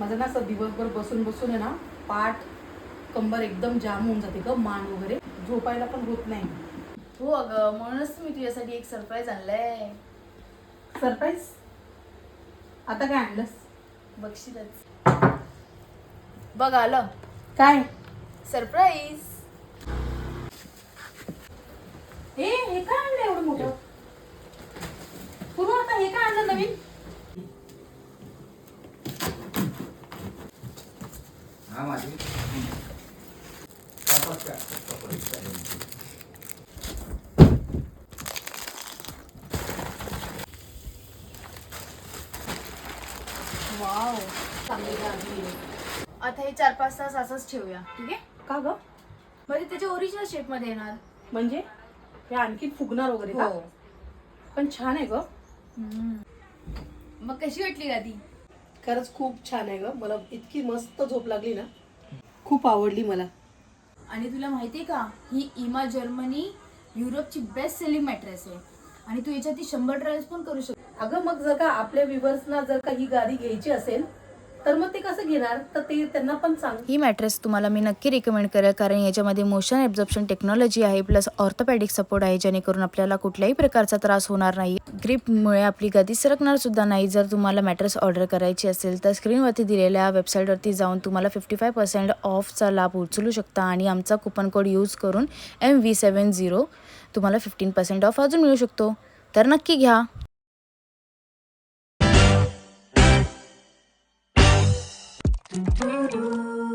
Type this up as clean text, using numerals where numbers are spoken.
माझं ना असं दिवसभर बसून बसून आहे ना पाठ कंबर एकदम जाम होऊन जाते ग, मान वगैरे झोपायला पण होत नाही. हो अगं, म्हणूनच मी तुझ्यासाठी एक सरप्राईज आणलंय. सरप्राईज? आता काय आणलंस? बघशीलच. बघ आलं काय? सरप्राईज. हे काय आणलं एवढं मोठं? पूर्ण आता हे काय आणलं नवीन? हा माझी वाव, चांगली गाडी आहे. आता हे 4-5 तास असंच ठेवूया, ठीक आहे? का ग? म्हणजे त्याच्या ओरिजिनल शेप मध्ये येणार. म्हणजे हे आणखी फुगणार वगैरे का? पण छान आहे ग. मग कशी वाटली गादी? खरंच खूप छान आहे ग. मला इतकी मस्त झोप लागली ना, खूप आवडली मला. आणि तुला माहितीये का, ही इमा जर्मनी युरोपची बेस्ट सेलिंग मॅट्रेस आहे आणि तू याच्यात 100 ट्रायल्स पण करू शकतो. अगं मग जर का आपल्या व्ह्युअर्सना जर का ही गादी घ्यायची असेल तर मग ते कसं घेणार? तर ते त्यांना पण सांग. ही मॅट्रेस तुम्हाला मी नक्की रिकमेंड करेल, कारण याच्यामध्ये मोशन ॲब्झॉर्प्शन टेक्नॉलॉजी आहे, प्लस ऑर्थोपॅडिक सपोर्ट आहे, जेणेकरून आपल्याला कुठल्याही प्रकारचा त्रास होणार नाही. ग्रिपमुळे आपली गादी सरकणार सुद्धा नाही. जर तुम्हाला मॅट्रेस ऑर्डर करायची असेल तर स्क्रीनवरती दिलेल्या वेबसाईटवरती जाऊन तुम्हाला 55% ऑफचा लाभ उचलू शकता आणि आमचा कुपन कोड यूज करून MV70 तुम्हाला 15% ऑफ अजून मिळू शकतो. तर नक्की घ्या. Do do do.